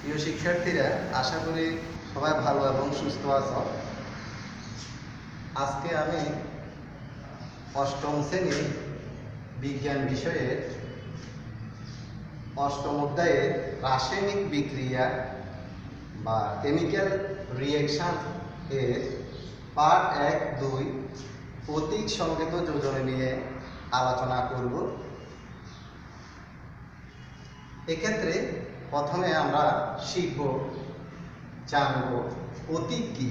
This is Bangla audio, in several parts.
প্রিয় শিক্ষার্থীরা, আশা করি সবাই ভালো এবং সুস্থ আছো। আজকে আমি অষ্টম শ্রেণীর বিজ্ঞান বিষয়ের অষ্টম অধ্যায়ের রাসায়নিক বিক্রিয়া বা কেমিক্যাল রিঅ্যাকশন এর পার্ট 1-2 প্রতীক সংকেত যোজনী নিয়ে আলোচনা করব। এক্ষেত্রে প্রথমে আমরা শিখব, জানব প্রতীক কি।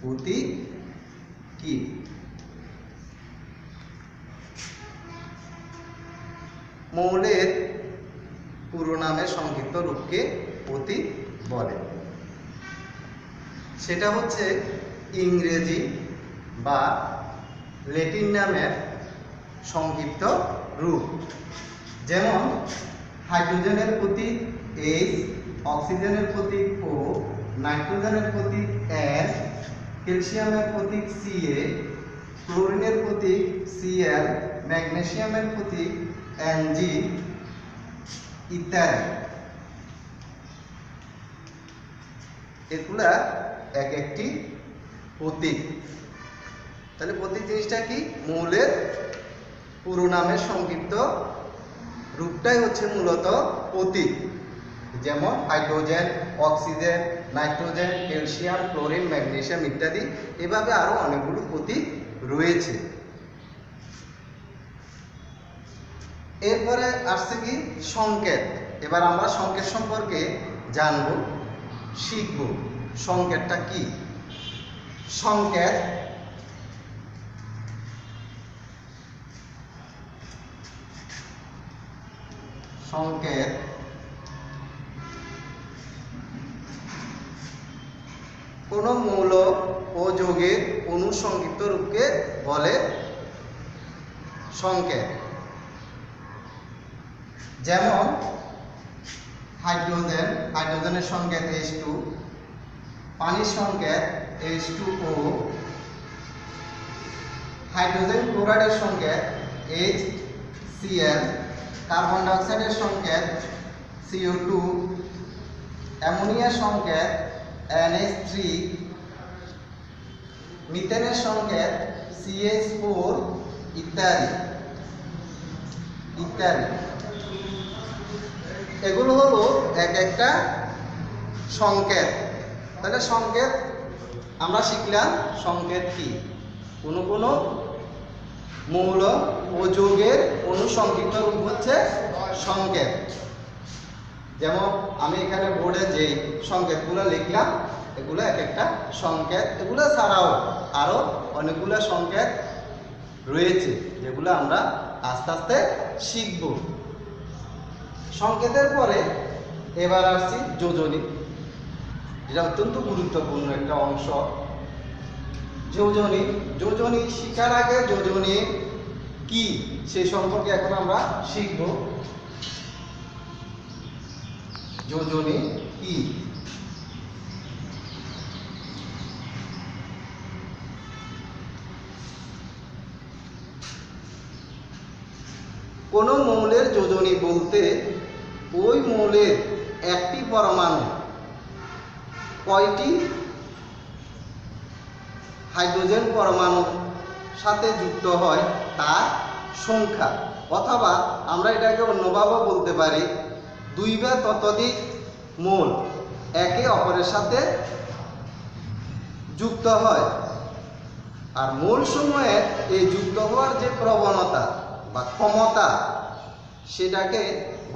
প্রতীক কি? মৌলের পুরো নামের সংক্ষিপ্ত রূপকে প্রতীক বলে। সেটা হচ্ছে ইংরেজি বা ল্যাটিন নামের সংক্ষিপ্ত রূপ। যেমন হাইড্রোজেনের প্রতীক H, অক্সিজেনের প্রতীক O, নাইট্রোজেনের প্রতীক N, ক্যালসিয়ামের প্রতীক Ca, ক্লোরিনের প্রতীক Cl, ম্যাগনেসিয়ামের প্রতীক Mg ইত্যাদি। এগুলা এক একটি প্রতীক। তাহলে প্রতীক জিনিসটা কি? মৌলের পুরো নামের সংক্ষিপ্ত রূপটাই হচ্ছে মূলত প্রতীক। যেমন hydrogen, oxygen, nitrogen, calcium, chlorine, magnesium ইত্যাদি। এভাবে আরো অনেকগুলো প্রতীক রয়েছে। এরপরে আসছে কি? সংকেত। এবার আমরা সংকেত সম্পর্কে জানব, শিখব। সংকেতটা কি? সংকেত সংকেত কোন মৌল ও যৌগের অণুর সংক্ষিপ্ত রূপকে বলে সংকেত। যেমন হাইড্রোজেনের সংকেত H2, পানির সংকেত H2O, হাইড্রোজেন ক্লোরাইডের সংকেত HCl, কার্বন ডাইঅক্সাইডের সংকেত CO2, অ্যামোনিয়ার সংকেত NH3, মিথেনের সংকেত CH4 ইত্যাদি ইত্যাদি। এগুলো হলো এক একটা সংকেত। তাহলে সংকেত আমরা শিখলাম, সংকেত কি? কোন কোন মৌল ও যৌগের অণু সংক্ষিপ্ত রূপ হচ্ছে সংকেত। যেমন আমি এখানে বোর্ডে যে সংকেতগুলো লিখলাম, এগুলো এক একটা সংকেত। এগুলো ছাড়াও আরো অনেকগুলো সংকেত রয়েছে, যেগুলো আমরা আস্তে আস্তে শিখব। সংকেতের পরে এবার আসছি যোজনী, যেটা অত্যন্ত গুরুত্বপূর্ণ একটা অংশ। যোজনী শিখার আগে যোজনী কি সে সম্পর্কে এখন আমরা শিখব। যোজনী কি? কোন মৌলের যোজনী বলতে ওই মৌলের একটি পরমাণু কয়টি হাইড্রোজেন পরমাণুর সাথে যুক্ত হয় তার সংখ্যা, অথবা আমরা এটাকে অন্যভাবে বলতে পারি 2 বা ততোধিক মৌল একে অপরের সাথে যুক্ত হয়। আর মৌল সমূহের এই যুক্ত হওয়ার যে প্রবণতা বা ক্ষমতা, সেটাকে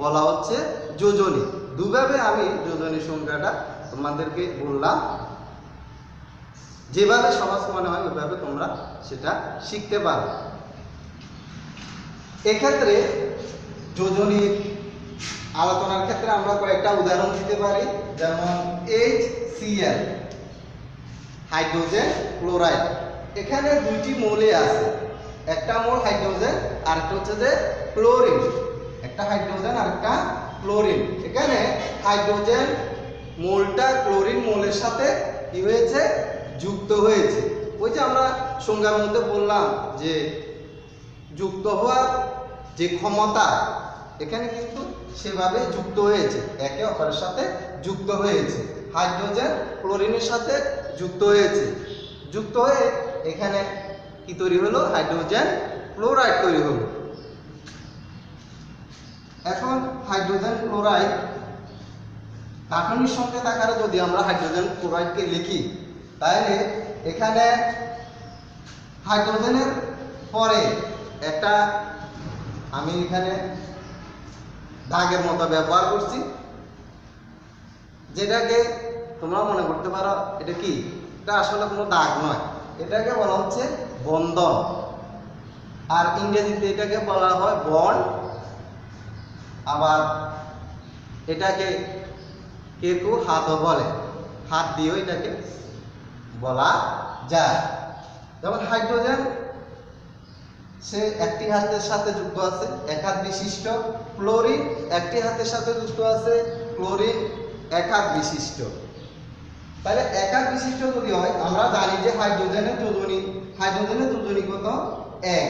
বলা হচ্ছে যোজনী। দুভাবে আমি যোজনী সংখ্যাটা তোমাদেরকে বললাম। যেভাবে সহজ মনে হয় ওইভাবে তোমরা সেটা শিখতে পারো। এক্ষেত্রে যোজনীর আলোচনার ক্ষেত্রে আমরা কয়েকটা উদাহরণ দিতে পারি। যেমন HCl, হাইড্রোজেন ক্লোরাইড। এখানে দুইটি মৌলই আছে, একটা মৌল হাইড্রোজেন আর একটা হচ্ছে যে ক্লোরিন। একটা হাইড্রোজেন আর একটা ক্লোরিন। এখানে হাইড্রোজেন মৌলটা ক্লোরিন মৌলের সাথে কি হয়েছে? যুক্ত হয়েছে। ওই যে আমরা সংজ্ঞার মধ্যে বললাম যে যুক্ত হওয়ার যে ক্ষমতা, এখানে কিন্তু সেভাবে যুক্ত হয়েছে, একে অপরের সাথে যুক্ত হয়েছে, হাইড্রোজেন ক্লোরিনের সাথে যুক্ত হয়েছে, যুক্ত হয়ে এখানে কি তৈরি হলো, হাইড্রোজেন ক্লোরাইড তৈরি হলো। এখন হাইড্রোজেন ক্লোরাইড গাঠনিক সংকেত আকারে যদি আমরা হাইড্রোজেন ক্লোরাইডকে লিখি, তাহলে এখানে হাইড্রোজেনের পরে একটা, আমি এখানে দাগের মতো ব্যবহার করছি, যেটাকে তোমরা মনে করতে পারো এটা কি, এটা আসলে কোনো দাগ নয়, এটাকে বলা হচ্ছে বন্ধন, আর ইংরেজিতে এটাকে বলা হয় বন্ড। আবার এটাকে কেউ হাতও বলে, হাত দিয়েও এটাকে বলা যায়। যেমন হাইড্রোজেন সে একটি হাতের সাথে যুক্ত আছে, এক হাত বিশিষ্ট। ক্লোরিন একটি হাতের সাথে যুক্ত আছে, ক্লোরিন এক হাত বিশিষ্ট। তাহলে এক হাত বিশিষ্ট যদি হয়, আমরা জানি যে হাইড্রোজেনের যোজনী কত, 1,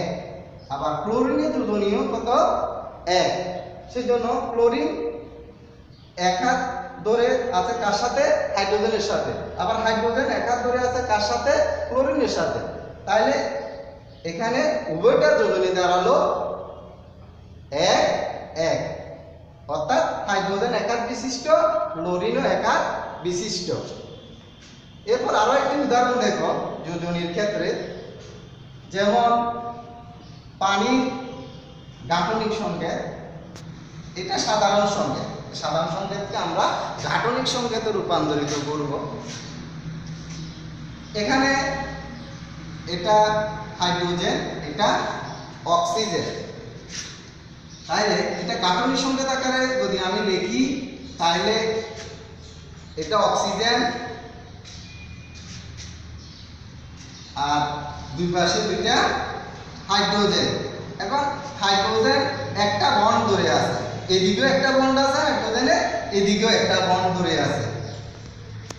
আবার ক্লোরিনের যোজনীও কত, 1। সেই জন্য ক্লোরিন এক হাত ধরে আছে কার সাথে, হাইড্রোজেনের সাথে, আবার হাইড্রোজেন এক হাত ধরে আছে কার সাথে, ক্লোরিনের সাথে। তাহলে এখানে উভয়টার যোজনী দাঁড়ালো 1, 1, অর্থাৎ হাইড্রোজেন এক হাত বিশিষ্ট, ক্লোরিনও এক হাত বিশিষ্ট। এরপর আরো একটি উদাহরণ দেখো যোজনীর ক্ষেত্রে, যেমন পানির গাঠনিক সংকেত, এটা সাধারণ সংকেত, সাধারণ সংকেতকে আমরা গাঠনিক সংকেতে রূপান্তরিত করব। এখানে এটা হাইড্রোজেন, এটা অক্সিজেন, তাহলে এটা গাঠনিক সংকেত আকারে যদি আমি লিখি, তাহলে এটা অক্সিজেন, আর দুই পাশে দুইটা হাইড্রোজেন। এখন হাইড্রোজেন একটা বন্ড ধরে আছে, এদিকেও একটা বন্ড আছে হাইড্রোজেনের, এদিকেও একটা বন্ড ধরে আছে,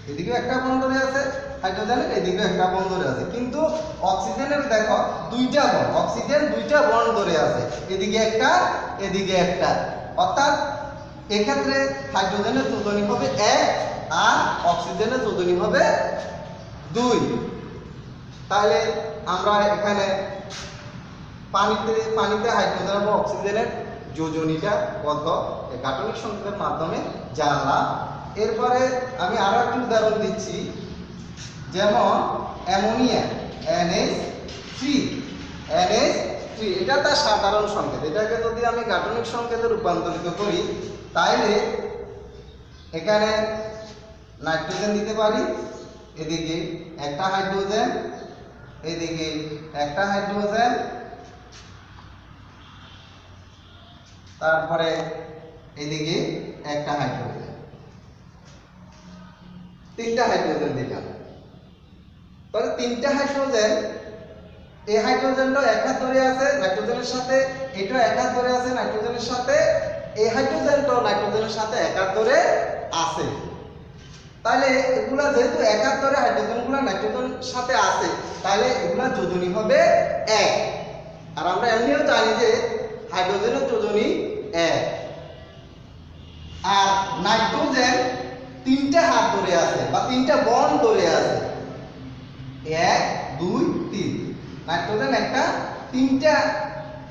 এদিকেও একটা বন্ড ধরে আছে হাইড্রোজেনের, এদিকেও একটা বন্ড ধরে আছে। কিন্তু অক্সিজেনের দেখো দুইটা বন্ড, অক্সিজেন দুইটা বন্ড ধরে আছে, এদিকে একটা, এদিকে একটা। অর্থাৎ এক্ষেত্রে হাইড্রোজেনের যোজনী হবে 1 আর অক্সিজেনের যোজনী হবে 2। তাহলে আমরা এখানে পানিতে হাইড্রোজেন এবং অক্সিজেনের যোজনীটা কত, গাঠনিক সংকেতের মাধ্যমে জানলাম। এরপরে আমি আরো একটি উদাহরণ দিচ্ছি, যেমন অ্যামোনিয়া NH3, এটা তার সাধারণ সংকেত। এটাকে যদি আমি গাঠনিক সংকেতে রূপান্তরিত করি, তাহলে এখানে নাইট্রোজেন দিতে পারি, এদিকে একটা হাইড্রোজেন, এদিকে একটা হাইড্রোজেন, তারপরে এদিকে একটা হাইড্রোজেন, 3টা হাইড্রোজেন দিলাম। তাহলে 3টা হাইড্রোজেন, এই হাইড্রোজেনটা এক হাত ধরে আছে নাইট্রোজেনের সাথে, এটা এক হাত ধরে আছে নাইট্রোজেনের সাথে, এই হাইড্রোজেনটা নাইট্রোজেনের সাথে এক হাত ধরে আছে। তাহলে এগুলা যেহেতু এক হাত ধরে হাইড্রোজেনগুলো নাইট্রোজেনের সাথে আছে, তাহলে এগুলা যোজনী হবে 1। আর আমরা এমনিও জানি যে হাইড্রোজেনের যোজনী 1। আর নাইট্রোজেন 3টা হাত ধরে আছে বা 3টা বন্ড ধরে আছে, 1, 2, 3। নাইট্রোজেন একটা 3টা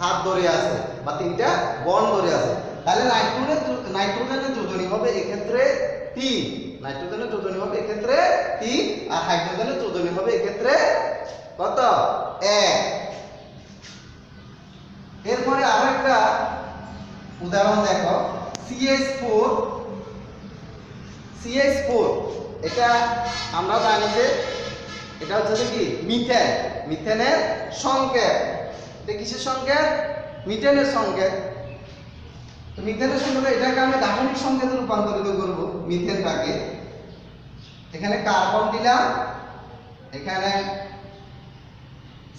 হাত ধরে আছে বা 3টা বন্ড ধরে আছে। তাহলে নাইট্রোজেনের যোজনী হবে এক্ষেত্রে 3, নাইট্রোজেনের যোজনী হবে এক্ষেত্রে 3, আর হাইড্রোজেনের যোজনী হবে এক্ষেত্রে কত, 1। এরপরে আরেকটা উদাহরণ দেখো, CH4, এটা আমরা জানি যে এটা হচ্ছে কি মিথেন, মিথেনের সংকেত। এটা কিসের সংকেত, মিথেনের সংকেত। তো মিথেনের সংকেত, এটাকে আমি গাঠনিক সংকেতে রূপান্তরিত করব মিথেনটাকে। এখানে কার্বন দিলাম, এখানে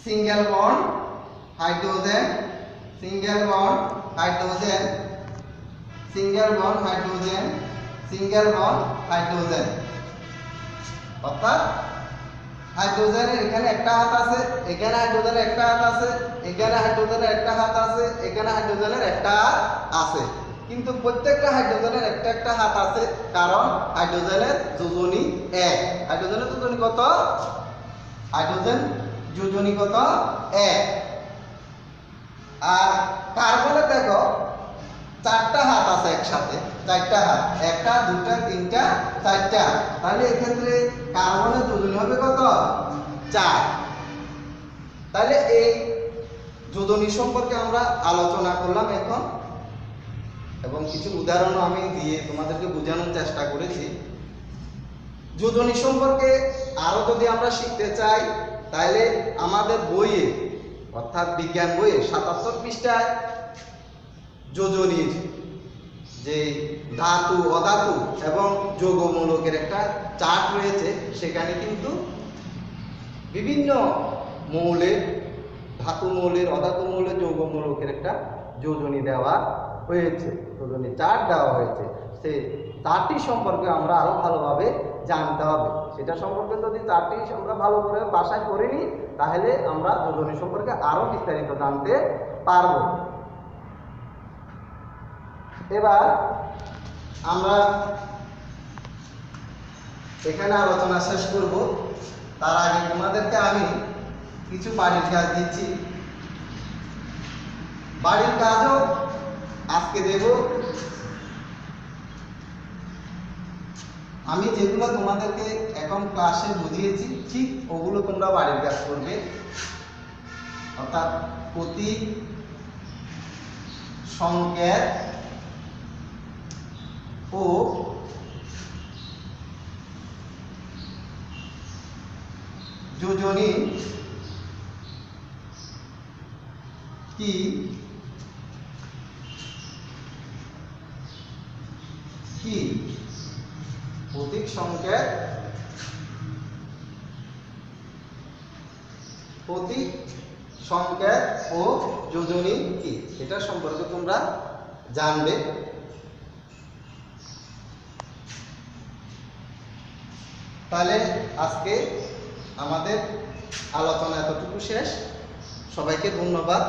single bond hydrogen, single bond hydrogen, single bond hydrogen, single bond hydrogen. অর্থাৎ হাইড্রোজেনের এখানে একটা হাত আছে, এখানে হাইড্রোজেনের একটা হাত আছে, এখানে হাইড্রোজেনের একটা হাত আছে, এখানে হাইড্রোজেনের একটা হাত আছে, কিন্তু প্রত্যেকটা হাইড্রোজেনের একটা একটা হাত আছে, কারণ হাইড্রোজেনের যোজনী এক। হাইড্রোজেনের যোজনী কত? হাইড্রোজেন যোজনী কত? এক। আর কার্বনে দেখো চারটা হাত আছে একসাথে, চারটা হাত, একটা দুটা তিনটা চারটা, তাহলে এক্ষেত্রে কার্বনের যোজনী হবে কত? 4। তাহলে এই যোজনী সম্পর্কে আমরা আলোচনা করলাম এখন, এবং কিছু উদাহরণও আমি দিয়ে তোমাদেরকে বোঝানোর চেষ্টা করেছি। যোজনী সম্পর্কে আরো যদি আমরা শিখতে চাই, তাহলে আমাদের বইয়ে অর্থাৎ বিজ্ঞান বইয়ে 77 পৃষ্ঠায় যোজনীর যে ধাতু অধাতু এবং যৌগমূলকের একটা চার্ট রয়েছে, সেখানে কিন্তু বিভিন্ন মৌলের, ধাতু মৌলের, অধাতু মৌলের, যৌগমূলকের একটা যোজনী দেওয়া হয়েছে, যোজনী চার্ট দেওয়া হয়েছে। সেই চারটি সম্পর্কে আমরা আরো ভালোভাবে জানতে হবে। সেটা সম্পর্কে যদি চারটি আমরা ভালো করে বাসায় করে নিই, তাহলে আমরা যোজনী সম্পর্কে আরো বিস্তারিত জানতে পারবো। এবার আমরা এখানে আলোচনা শেষ করব। তার আগে তোমাদেরকে আমি কিছু বাড়ির কাজ দিচ্ছি। বাড়ির কাজও আজকে দেব। আমি যেগুলো তোমাদেরকে এখন ক্লাসে বুঝিয়েছি ঠিক ওগুলো তোমরা বাড়ির কাজ করবে, অর্থাৎ প্রতীক, সংকেত ও যোজনী কি কি? প্রতীক, সংকেত, প্রতীক, সংকেত ও যোজনী কি, এটা সম্পর্কে তোমরা জানবে। তাহলে আজকে আমাদের আলোচনা এতটুকু শেষ। সবাইকে ধন্যবাদ।